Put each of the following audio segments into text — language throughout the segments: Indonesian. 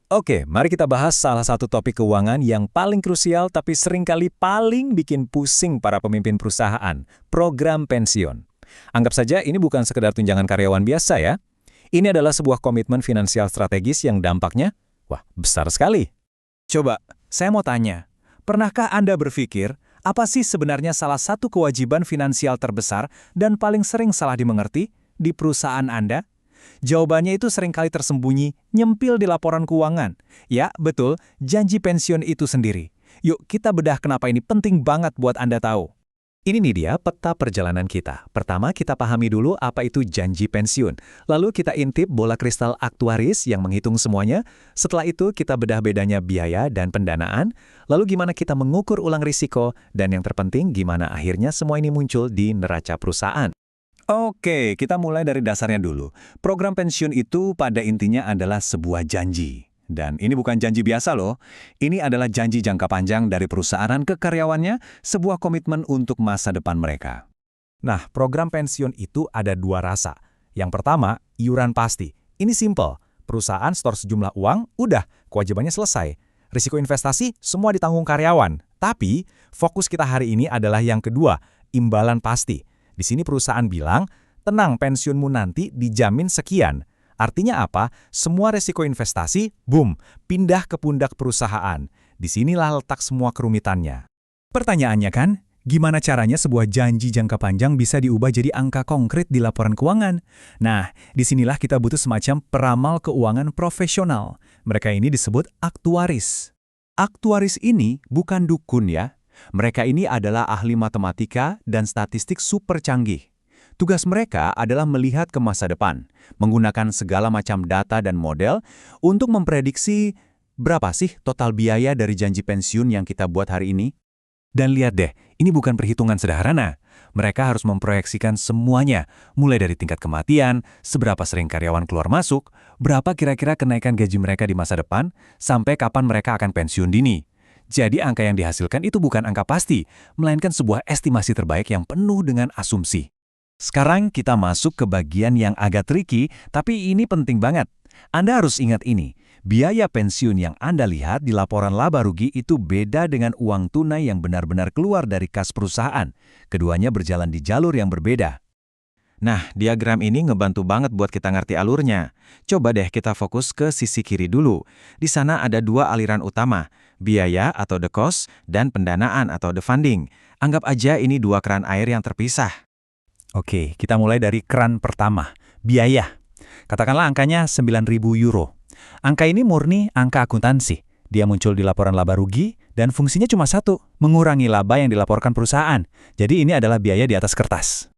Oke, mari kita bahas salah satu topik keuangan yang paling krusial tapi seringkali paling bikin pusing para pemimpin perusahaan, program pensiun. Anggap saja ini bukan sekedar tunjangan karyawan biasa ya. Ini adalah sebuah komitmen finansial strategis yang dampaknya, wah, besar sekali. Coba, saya mau tanya, pernahkah Anda berpikir, apa sih sebenarnya salah satu kewajiban finansial terbesar dan paling sering salah dimengerti di perusahaan Anda? Jawabannya itu seringkali tersembunyi, nyempil di laporan keuangan. Ya, betul, janji pensiun itu sendiri. Yuk, kita bedah kenapa ini penting banget buat Anda tahu. Ini nih dia peta perjalanan kita. Pertama, kita pahami dulu apa itu janji pensiun. Lalu kita intip bola kristal aktuaris yang menghitung semuanya. Setelah itu, kita bedah bedanya biaya dan pendanaan. Lalu gimana kita mengukur ulang risiko. Dan yang terpenting, gimana akhirnya semua ini muncul di neraca perusahaan. Oke, kita mulai dari dasarnya dulu. Program pensiun itu pada intinya adalah sebuah janji. Dan ini bukan janji biasa loh. Ini adalah janji jangka panjang dari perusahaan ke karyawannya, sebuah komitmen untuk masa depan mereka. Nah, program pensiun itu ada dua rasa. Yang pertama, iuran pasti. Ini simple. Perusahaan store sejumlah uang, udah, kewajibannya selesai. Risiko investasi, semua ditanggung karyawan. Tapi, fokus kita hari ini adalah yang kedua, imbalan pasti. Di sini perusahaan bilang, tenang pensiunmu nanti dijamin sekian. Artinya apa? Semua resiko investasi, boom, pindah ke pundak perusahaan. Disinilah letak semua kerumitannya. Pertanyaannya kan, gimana caranya sebuah janji jangka panjang bisa diubah jadi angka konkret di laporan keuangan? Nah, disinilah kita butuh semacam peramal keuangan profesional. Mereka ini disebut aktuaris. Aktuaris ini bukan dukun ya. Mereka ini adalah ahli matematika dan statistik super canggih. Tugas mereka adalah melihat ke masa depan, menggunakan segala macam data dan model untuk memprediksi berapa sih total biaya dari janji pensiun yang kita buat hari ini. Dan lihat deh, ini bukan perhitungan sederhana. Mereka harus memproyeksikan semuanya, mulai dari tingkat kematian, seberapa sering karyawan keluar masuk, berapa kira-kira kenaikan gaji mereka di masa depan, sampai kapan mereka akan pensiun dini. Jadi angka yang dihasilkan itu bukan angka pasti, melainkan sebuah estimasi terbaik yang penuh dengan asumsi. Sekarang kita masuk ke bagian yang agak tricky, tapi ini penting banget. Anda harus ingat ini, biaya pensiun yang Anda lihat di laporan laba rugi itu beda dengan uang tunai yang benar-benar keluar dari kas perusahaan. Keduanya berjalan di jalur yang berbeda. Nah, diagram ini ngebantu banget buat kita ngerti alurnya. Coba deh kita fokus ke sisi kiri dulu. Di sana ada dua aliran utama, biaya atau the cost, dan pendanaan atau the funding. Anggap aja ini dua keran air yang terpisah. Oke, kita mulai dari keran pertama, biaya. Katakanlah angkanya 9.000 euro. Angka ini murni angka akuntansi. Dia muncul di laporan laba rugi dan fungsinya cuma satu, mengurangi laba yang dilaporkan perusahaan. Jadi ini adalah biaya di atas kertas.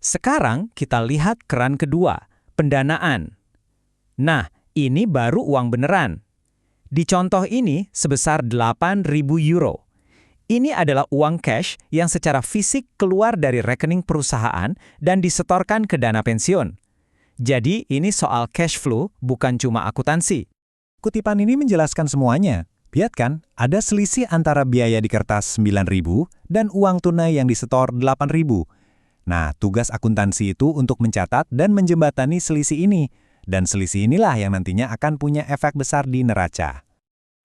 Sekarang kita lihat keran kedua, pendanaan. Nah, ini baru uang beneran. Di contoh ini sebesar 8.000 euro. Ini adalah uang cash yang secara fisik keluar dari rekening perusahaan dan disetorkan ke dana pensiun. Jadi ini soal cash flow, bukan cuma akuntansi. Kutipan ini menjelaskan semuanya. Lihat kan, ada selisih antara biaya di kertas 9.000 dan uang tunai yang disetor 8.000. Nah, tugas akuntansi itu untuk mencatat dan menjembatani selisih ini. Dan selisih inilah yang nantinya akan punya efek besar di neraca.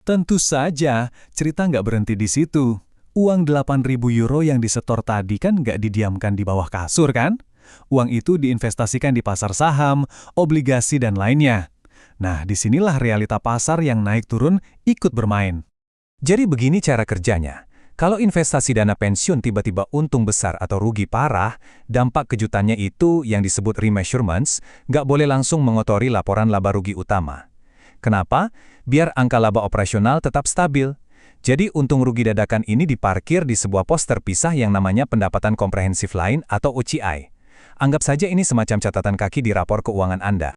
Tentu saja, cerita nggak berhenti di situ. Uang 8.000 euro yang disetor tadi kan nggak didiamkan di bawah kasur kan? Uang itu diinvestasikan di pasar saham, obligasi, dan lainnya. Nah, disinilah realita pasar yang naik turun ikut bermain. Jadi begini cara kerjanya. Kalau investasi dana pensiun tiba-tiba untung besar atau rugi parah, dampak kejutannya itu yang disebut remeasurements nggak boleh langsung mengotori laporan laba rugi utama. Kenapa? Biar angka laba operasional tetap stabil. Jadi untung rugi dadakan ini diparkir di sebuah pos terpisah yang namanya pendapatan komprehensif lain atau OCI. Anggap saja ini semacam catatan kaki di rapor keuangan Anda.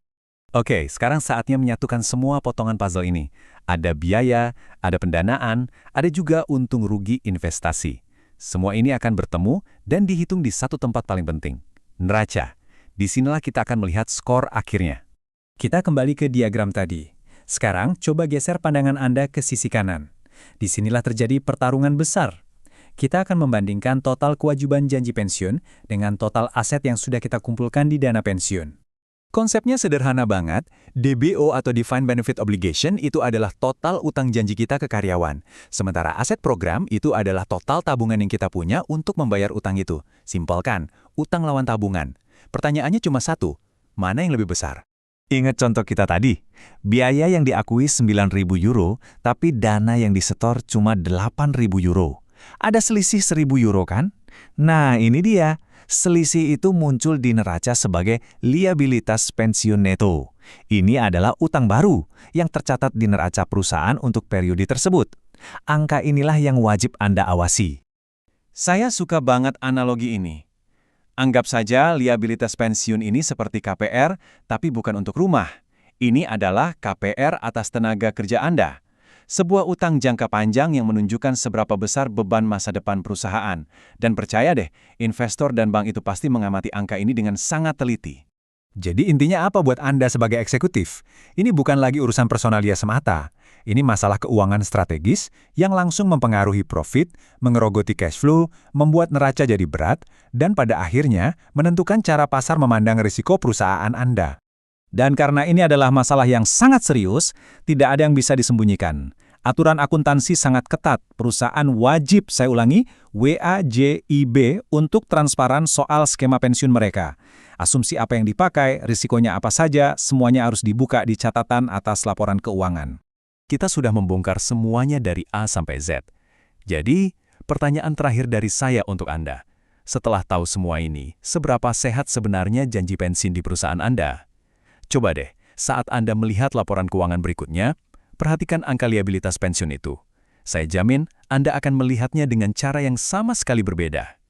Oke, sekarang saatnya menyatukan semua potongan puzzle ini. Ada biaya, ada pendanaan, ada juga untung rugi investasi. Semua ini akan bertemu dan dihitung di satu tempat paling penting, neraca. Disinilah kita akan melihat skor akhirnya. Kita kembali ke diagram tadi. Sekarang coba geser pandangan Anda ke sisi kanan. Disinilah terjadi pertarungan besar. Kita akan membandingkan total kewajiban janji pensiun dengan total aset yang sudah kita kumpulkan di dana pensiun. Konsepnya sederhana banget, DBO atau Defined Benefit Obligation itu adalah total utang janji kita ke karyawan. Sementara aset program itu adalah total tabungan yang kita punya untuk membayar utang itu. Simpel kan? Utang lawan tabungan. Pertanyaannya cuma satu, mana yang lebih besar? Ingat contoh kita tadi, biaya yang diakui 9.000 euro, tapi dana yang disetor cuma 8.000 euro. Ada selisih 1.000 euro kan? Nah, ini dia. Selisih itu muncul di neraca sebagai liabilitas pensiun neto. Ini adalah utang baru yang tercatat di neraca perusahaan untuk periode tersebut. Angka inilah yang wajib Anda awasi. Saya suka banget analogi ini. Anggap saja liabilitas pensiun ini seperti KPR, tapi bukan untuk rumah. Ini adalah KPR atas tenaga kerja Anda. Sebuah utang jangka panjang yang menunjukkan seberapa besar beban masa depan perusahaan. Dan percaya deh, investor dan bank itu pasti mengamati angka ini dengan sangat teliti. Jadi intinya apa buat Anda sebagai eksekutif? Ini bukan lagi urusan personalia semata. Ini masalah keuangan strategis yang langsung mempengaruhi profit, mengerogoti cash flow, membuat neraca jadi berat, dan pada akhirnya menentukan cara pasar memandang risiko perusahaan Anda. Dan karena ini adalah masalah yang sangat serius, tidak ada yang bisa disembunyikan. Aturan akuntansi sangat ketat. Perusahaan wajib, saya ulangi, WAJIB untuk transparan soal skema pensiun mereka. Asumsi apa yang dipakai, risikonya apa saja, semuanya harus dibuka di catatan atas laporan keuangan. Kita sudah membongkar semuanya dari A sampai Z. Jadi, pertanyaan terakhir dari saya untuk Anda. Setelah tahu semua ini, seberapa sehat sebenarnya janji pensiun di perusahaan Anda? Coba deh, saat Anda melihat laporan keuangan berikutnya, perhatikan angka liabilitas pensiun itu. Saya jamin Anda akan melihatnya dengan cara yang sama sekali berbeda.